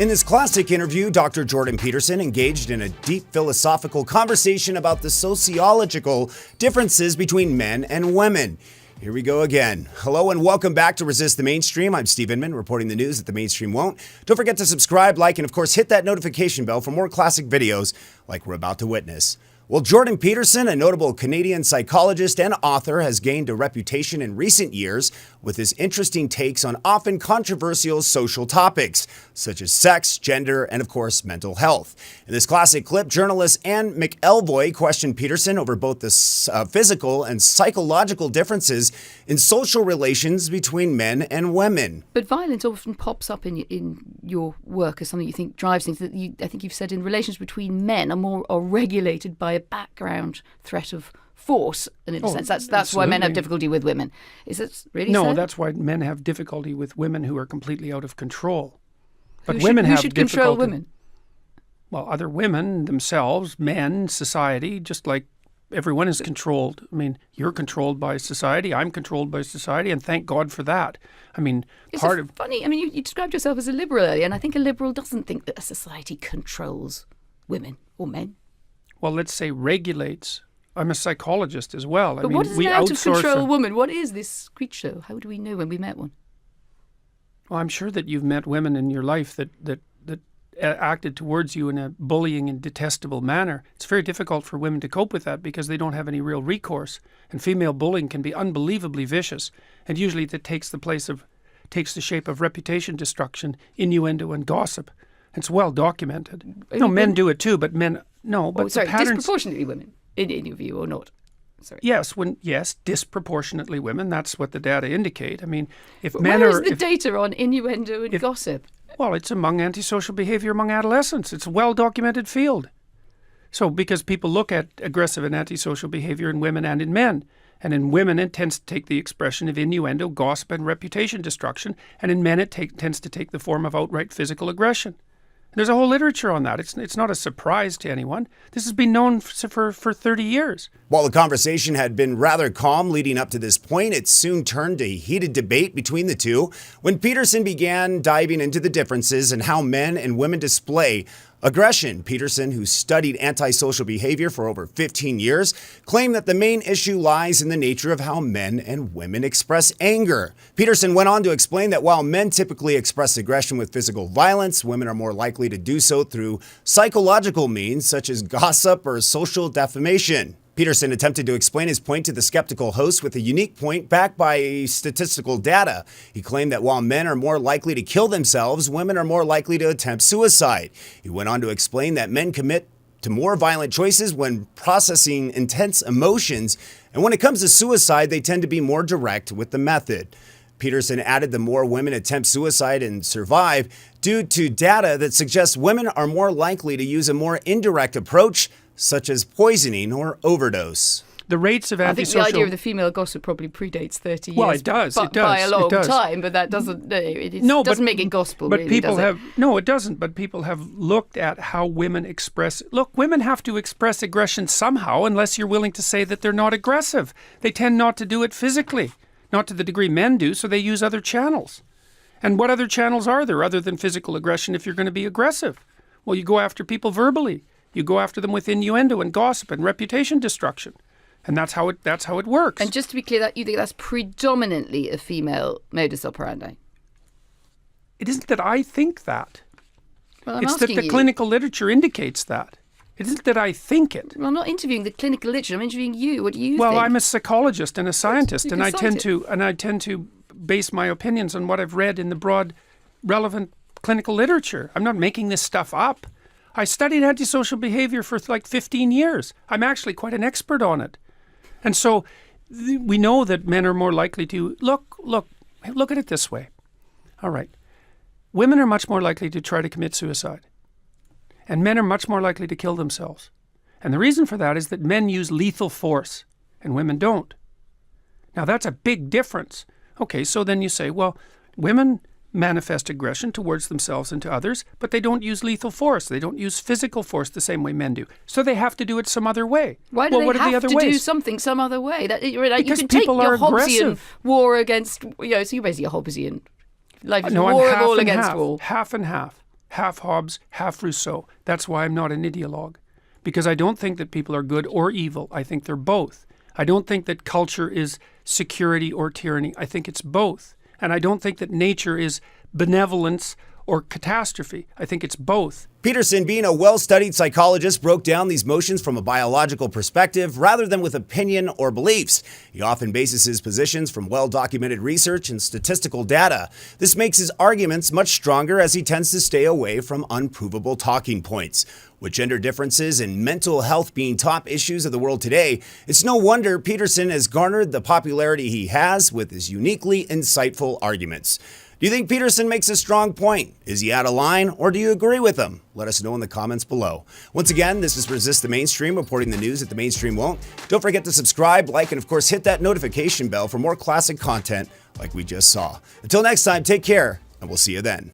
In this classic interview, Dr. Jordan Peterson engaged in a deep philosophical conversation about the sociological differences between men and women. Here we go again. Hello and welcome back to Resist the Mainstream. I'm Steve Inman, reporting the news that the mainstream won't. Don't forget to subscribe, like, and of course hit that notification bell for more classic videos like we're about to witness. Well, Jordan Peterson, a notable Canadian psychologist and author, has gained a reputation in recent years with his interesting takes on often controversial social topics, such as sex, gender, and of course, mental health. In this classic clip, journalist Anne McElvoy questioned Peterson over both the physical and psychological differences in social relations between men and women. But violence often pops up in your work as something you think drives things. That I think you've said in relations between men are regulated by a background threat of force, and in a sense that's why men have difficulty with women. Is it really so? No, that's why men have difficulty with women who are completely out of control. But who should control women? Well, other women themselves, men, society, just like everyone is controlled. I mean, you're controlled by society, I'm controlled by society, and thank God for that. I mean, funny. I mean, you described yourself as a liberal earlier, and I think a liberal doesn't think that a society controls women or men. Well, let's say regulates. I'm a psychologist as well. But what is an out of control woman? What is this creature? How do we know when we met one? Well, I'm sure that you've met women in your life that acted towards you in a bullying and detestable manner. It's very difficult for women to cope with that because they don't have any real recourse. And female bullying can be unbelievably vicious. And usually that takes the shape of reputation destruction, innuendo, and gossip. It's well documented. Men do it too, but men... No, but the patterns... disproportionately women, in your view, or not? Sorry. Yes, disproportionately women. That's what the data indicate. I mean, if but men where are... is the data on innuendo and gossip? Well, it's among antisocial behavior among adolescents. It's a well-documented field. So, because people look at aggressive and antisocial behavior in women and in men. And in women, it tends to take the expression of innuendo, gossip, and reputation destruction. And in men, it tends to take the form of outright physical aggression. There's a whole literature on that. It's not a surprise to anyone. This has been known for 30 years. While the conversation had been rather calm leading up to this point, it soon turned to heated debate between the two when Peterson began diving into the differences in how men and women display aggression. Peterson, who studied antisocial behavior for over 15 years, claimed that the main issue lies in the nature of how men and women express anger. Peterson went on to explain that while men typically express aggression with physical violence, women are more likely to do so through psychological means such as gossip or social defamation. Peterson attempted to explain his point to the skeptical host with a unique point backed by statistical data. He claimed that while men are more likely to kill themselves, women are more likely to attempt suicide. He went on to explain that men commit to more violent choices when processing intense emotions, and when it comes to suicide, they tend to be more direct with the method. Peterson added the more women attempt suicide and survive due to data that suggests women are more likely to use a more indirect approach, such as poisoning or overdose. The rates of antisocial... I think the idea of the female gossip probably predates 30 years. Well, it does. By a long time, but that doesn't make it gospel, but really, people does have... No, it doesn't. But people have looked at how women express... Look, women have to express aggression somehow unless you're willing to say that they're not aggressive. They tend not to do it physically, not to the degree men do, so they use other channels. And what other channels are there other than physical aggression if you're going to be aggressive? Well, you go after people verbally. You go after them with innuendo and gossip and reputation destruction. And that's how it works. And just to be clear, that you think that's predominantly a female modus operandi? It isn't that I think that. Well, it's that the clinical literature indicates that. It isn't that I think it. Well, I'm not interviewing the clinical literature. I'm interviewing you. What do you think? Well, I'm a psychologist and a scientist, and I tend to base my opinions on what I've read in the broad, relevant clinical literature. I'm not making this stuff up. I studied antisocial behavior for like 15 years. I'm actually quite an expert on it. And so we know that men are more likely to... Look at it this way. All right. Women are much more likely to try to commit suicide. And men are much more likely to kill themselves. And the reason for that is that men use lethal force and women don't. Now that's a big difference. Okay, so then you say, well, women manifest aggression towards themselves and to others, but they don't use lethal force. They don't use physical force the same way men do. So they have to do it some other way. Why do they have to do something some other way? Because you can people take are your Hobbesian aggressive. War against, so you're basically a Hobbesian. Life is No, war I'm of all half and against half. all. Half and half. half Hobbes, half Rousseau. That's why I'm not an ideologue. Because I don't think that people are good or evil. I think they're both. I don't think that culture is security or tyranny. I think it's both. And I don't think that nature is benevolence or catastrophe. I think it's both. Peterson, being a well-studied psychologist, broke down these motions from a biological perspective rather than with opinion or beliefs. He often bases his positions from well-documented research and statistical data. This makes his arguments much stronger as he tends to stay away from unprovable talking points. With gender differences and mental health being top issues of the world today, it's no wonder Peterson has garnered the popularity he has with his uniquely insightful arguments. Do you think Peterson makes a strong point? Is he out of line, or do you agree with him? Let us know in the comments below. Once again, this is Resist the Mainstream, reporting the news that the mainstream won't. Don't forget to subscribe, like, and of course hit that notification bell for more classic content like we just saw. Until next time, take care, and we'll see you then.